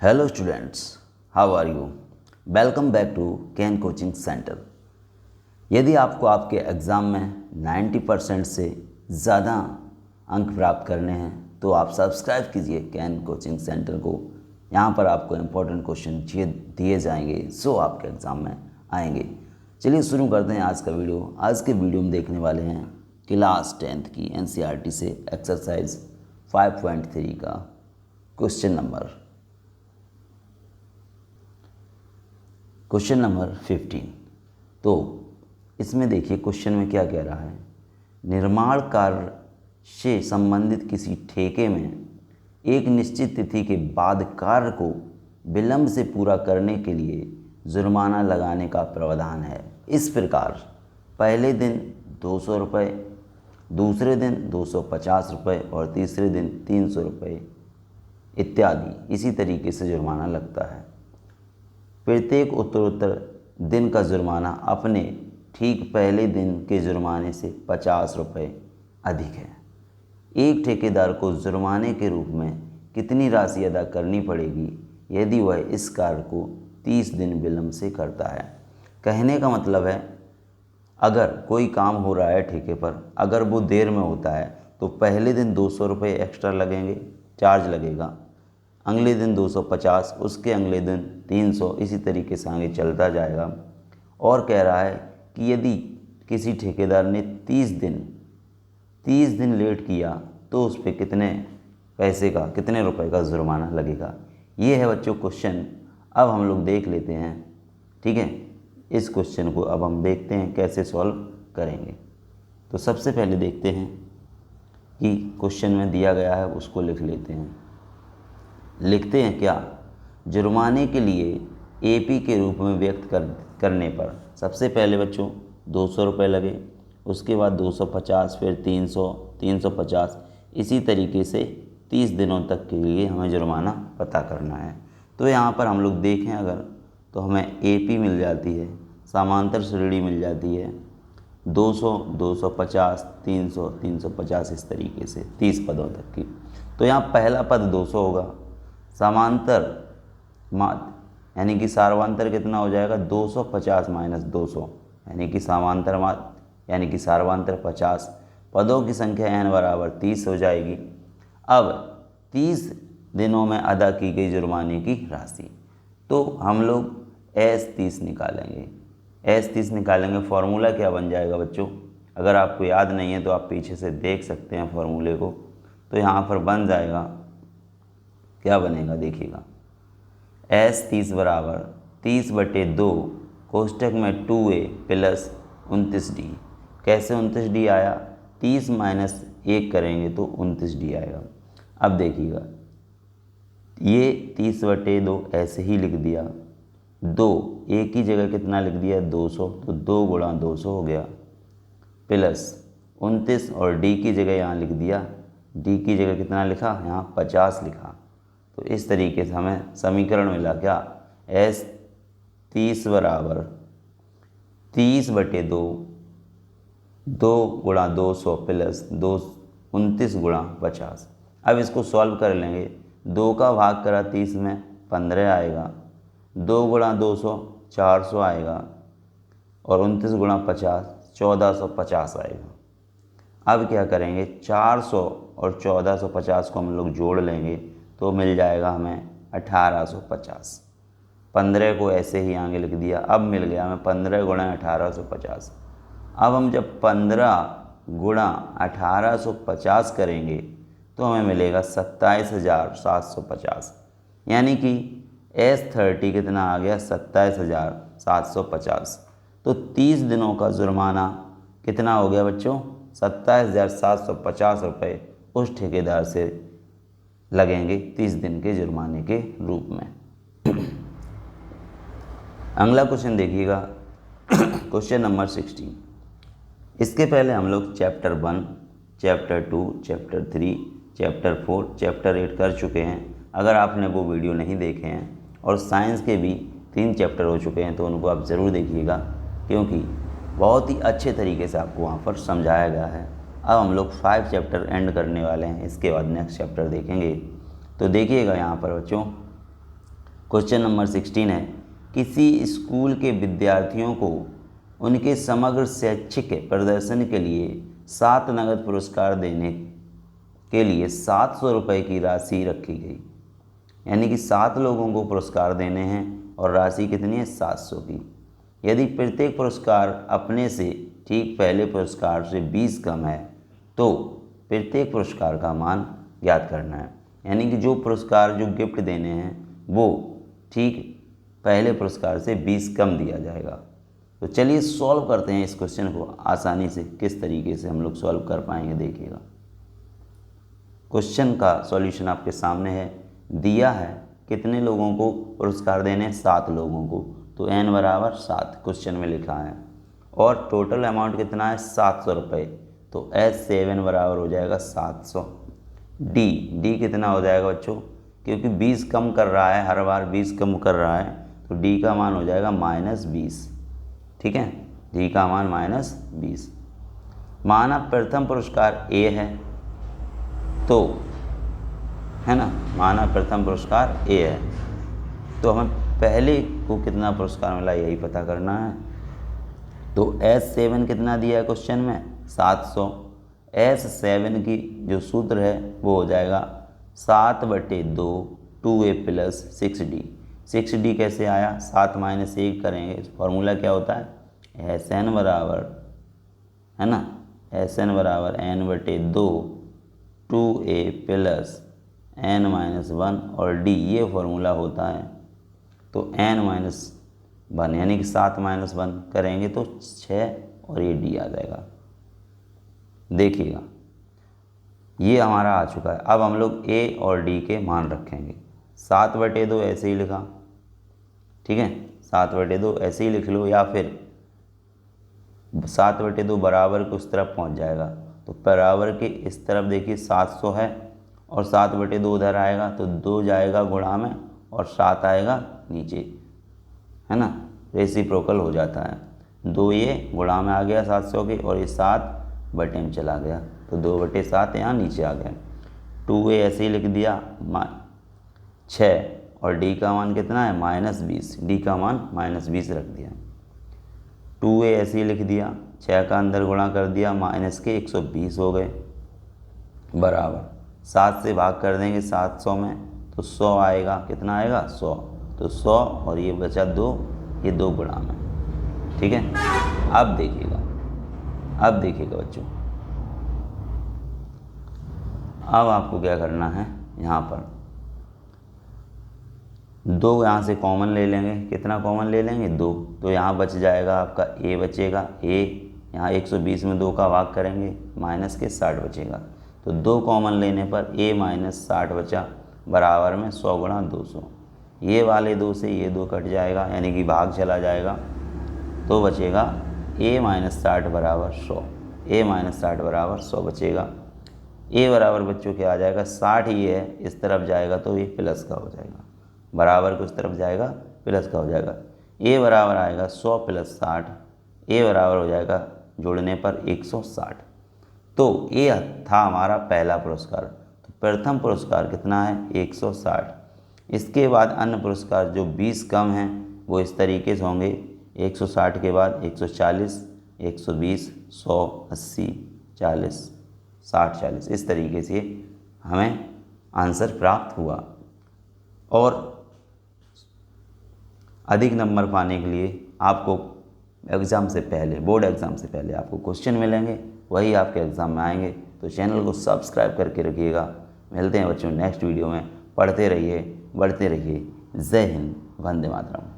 Hello students, how are you? Welcome back to can coaching centre. यदि आपको आपके exam में 90% से ज़्यादा अंक प्राप्त करने हैं तो आप सब्सक्राइब कीजिए कैन कोचिंग सेंटर को। यहाँ पर आपको इम्पोर्टेंट क्वेश्चन दिए जाएंगे जो आपके एग्ज़ाम में आएंगे। चलिए शुरू करते हैं आज का वीडियो। आज के वीडियो में देखने वाले हैं क्लास 10th की NCERT से एक्सरसाइज 5.3 का क्वेश्चन नंबर 15। तो इसमें देखिए क्वेश्चन में क्या कह रहा है। निर्माण कार्य से संबंधित किसी ठेके में एक निश्चित तिथि के बाद कार्य को विलंब से पूरा करने के लिए जुर्माना लगाने का प्रावधान है। इस प्रकार पहले दिन 200 रुपये, दूसरे दिन 250 रुपये और तीसरे दिन 300 रुपये इत्यादि इसी तरीके से जुर्माना लगता है। प्रत्येक उत्तरोत्तर दिन का जुर्माना अपने ठीक पहले दिन के जुर्माने से 50 रुपये अधिक है। एक ठेकेदार को जुर्माने के रूप में कितनी राशि अदा करनी पड़ेगी यदि वह इस कार्य को 30 दिन विलंब से करता है। कहने का मतलब है, अगर कोई काम हो रहा है ठेके पर, अगर वो देर में होता है तो पहले दिन 200 रुपये एक्स्ट्रा लगेंगे, चार्ज लगेगा, अगले दिन 250, उसके अगले दिन 300, इसी तरीके से आगे चलता जाएगा। और कह रहा है कि यदि किसी ठेकेदार ने 30 दिन लेट किया तो उस पर कितने रुपए का जुर्माना लगेगा। ये है बच्चों क्वेश्चन। अब हम लोग देख लेते हैं, ठीक है। इस क्वेश्चन को अब हम देखते हैं कैसे सॉल्व करेंगे। तो सबसे पहले देखते हैं कि क्वेश्चन में दिया गया है, उसको लिख लेते हैं। लिखते हैं क्या, जुर्माने के लिए AP के रूप में व्यक्त करने पर सबसे पहले बच्चों 200 रुपये लगे, उसके बाद 250, फिर 300, 350, इसी तरीके से 30 दिनों तक के लिए हमें जुर्माना पता करना है। तो यहाँ पर हम लोग देखें अगर, तो हमें AP मिल जाती है, समांतर श्रेणी मिल जाती है 200, 250, 300, 350, इस तरीके से 30 पदों तक की। तो यहाँ पहला पद 200 होगा, समांतर यानी कि सार्वंतर कितना हो जाएगा 250 माइनस 200, यानी कि सार्वंतर 50। पदों की संख्या n बराबर 30 हो जाएगी। अब 30 दिनों में अदा की गई जुर्माने की राशि, तो हम लोग S30 निकालेंगे। फॉर्मूला क्या बन जाएगा बच्चों, अगर आपको याद नहीं है तो आप पीछे से देख सकते हैं फॉर्मूले को। तो यहाँ पर बन जाएगा, क्या बनेगा देखिएगा, S30 बराबर 30/2 कोष्टक में 2A प्लस 29D। कैसे 29D आया, 30 माइनस 1 करेंगे तो 29D आएगा। अब देखिएगा, ये 30/2 ऐसे ही लिख दिया, 2 A की जगह कितना लिख दिया 200, तो 2 गुणा 200 हो गया, प्लस 29 और D की जगह यहाँ लिख दिया, D की जगह कितना लिखा, यहाँ 50 लिखा। तो इस तरीके से हमें समीकरण मिला क्या, S30 बराबर 30/2, 2 गुणा 200 प्लस 29 गुणा 50। अब इसको सॉल्व कर लेंगे। 2 का भाग करा 30 में 15 आएगा, 2 गुणा 200 400 आएगा, और 29 गुणा 50 1450 आएगा। अब क्या करेंगे, 400 और 1450 को हम लोग जोड़ लेंगे तो मिल जाएगा हमें 1850। 15 को ऐसे ही आगे लिख दिया। अब मिल गया हमें 15 गुणा 1850। अब हम जब 15 गुणा 1850 करेंगे तो हमें मिलेगा 27,750, यानी कि S30 कितना आ गया 27,750। तो 30 दिनों का जुर्माना कितना हो गया बच्चों, 27,750 रुपये उस ठेकेदार से लगेंगे 30 दिन के जुर्माने के रूप में। अगला क्वेश्चन देखिएगा, क्वेश्चन नंबर 16। इसके पहले हम लोग chapter 1, chapter 2, chapter 3, chapter 4, chapter 8 कर चुके हैं। अगर आपने वो वीडियो नहीं देखे हैं, और साइंस के भी 3 चैप्टर हो चुके हैं, तो उनको आप ज़रूर देखिएगा, क्योंकि बहुत ही अच्छे तरीके से आपको वहाँ पर समझाया गया है। अब हम लोग 5 चैप्टर एंड करने वाले हैं, इसके बाद नेक्स्ट चैप्टर देखेंगे। तो देखिएगा यहाँ पर बच्चों, क्वेश्चन नंबर 16 है, किसी स्कूल के विद्यार्थियों को उनके समग्र शैक्षिक प्रदर्शन के लिए 7 नगद पुरस्कार देने के लिए 700 रुपये की राशि रखी गई। यानी कि 7 लोगों को पुरस्कार देने हैं और राशि कितनी है, 700 की। यदि प्रत्येक पुरस्कार अपने से ठीक पहले पुरस्कार से 20 कम है तो प्रत्येक पुरस्कार का मान ज्ञात करना है। यानी कि जो पुरस्कार जो गिफ्ट देने हैं वो ठीक पहले पुरस्कार से 20 कम दिया जाएगा। तो चलिए सॉल्व करते हैं इस क्वेश्चन को आसानी से। किस तरीके से हम लोग सॉल्व कर पाएंगे देखिएगा। क्वेश्चन का सॉल्यूशन आपके सामने है। दिया है कितने लोगों को पुरस्कार देने हैं, 7 लोगों को, तो n बराबर 7 क्वेश्चन में लिखा है और टोटल अमाउंट कितना है, 700 रुपये। तो S7 बराबर हो जाएगा 700। D कितना हो जाएगा बच्चों, क्योंकि 20 कम कर रहा है, हर बार 20 कम कर रहा है, तो D का मान हो जाएगा -20। ठीक है, D का मान -20। माना प्रथम पुरस्कार A है, तो है ना, माना प्रथम पुरस्कार A है, तो हमें पहले को कितना पुरस्कार मिला यही पता करना है। तो S7 कितना दिया है क्वेश्चन में, 700। S7 की जो सूत्र है वो हो जाएगा 7/2 2A + 6D। 6D कैसे आया, 7 - 1 करेंगे, फॉर्मूला क्या होता है, SN बराबर, है ना, SN बराबर n/2 2A + n-1 और D, ये फॉर्मूला होता है। तो n-1 यानी कि 7 - 1 करेंगे तो 6 और ये D आ जाएगा। देखिएगा ये हमारा आ चुका है। अब हम लोग A और D के मान रखेंगे। 7/2 ऐसे ही लिखा, ठीक है, 7/2 ऐसे ही लिख लो, या फिर 7/2 बराबर के उस तरफ पहुंच जाएगा। तो बराबर के इस तरफ देखिए 700 है और 7/2 उधर आएगा, तो 2 जाएगा गुणा में और 7 आएगा नीचे, है ना, रेसिप्रोकल हो जाता है। 2 ये गुणा में आ गया 700 के और ये 7 बटे में चला गया, तो 2/7 यहाँ नीचे आ गया। 2A ऐसे ही लिख दिया 6 और D का मान कितना है, -20। D का मान -20 रख दिया। 2A ऐसे ही लिख दिया, 6 का अंदर गुणा कर दिया, माइनस के 120 हो गए, बराबर 7 से भाग कर देंगे 700 में, तो 100 आएगा, कितना आएगा 100। तो 100 और ये बचा 2, ये 2 गुणा में। ठीक है, अब देखिएगा बच्चों, अब आपको क्या करना है, यहाँ पर 2 यहाँ से कॉमन ले लेंगे। कितना कॉमन ले लेंगे, 2, तो यहाँ बच जाएगा आपका A बचेगा। A यहाँ 120 में 2 का भाग करेंगे, माइनस के 60 बचेगा। तो 2 कॉमन लेने पर A - 60 बचा, बराबर में 100 × 200। ये वाले 2 से ये 2 कट जाएगा, यानी कि भाग चला जाएगा, तो बचेगा A - 60 बराबर 100। A - 60 बराबर 100 बचेगा। A बराबर बच्चों क्या आ जाएगा, 60 ही है, इस तरफ जाएगा तो ये प्लस का हो जाएगा, बराबर को इस तरफ जाएगा प्लस का हो जाएगा। A बराबर आएगा 100 + 60। A बराबर हो जाएगा जोड़ने पर 160। तो ये था हमारा पहला पुरस्कार। तो प्रथम पुरस्कार कितना है, 160। इसके बाद अन्य पुरस्कार जो 20 कम हैं वो इस तरीके से होंगे, 160 के बाद 140, 120, 100, 80, 40, 60, 40, इस तरीके से हमें आंसर प्राप्त हुआ। और अधिक नंबर पाने के लिए आपको एग्ज़ाम से पहले, बोर्ड एग्ज़ाम से पहले आपको क्वेश्चन मिलेंगे, वही आपके एग्ज़ाम में आएंगे। तो चैनल को सब्सक्राइब करके रखिएगा। मिलते हैं बच्चों नेक्स्ट वीडियो में। पढ़ते रहिए, बढ़ते रहिए। जय हिंद, वंदे मातरम।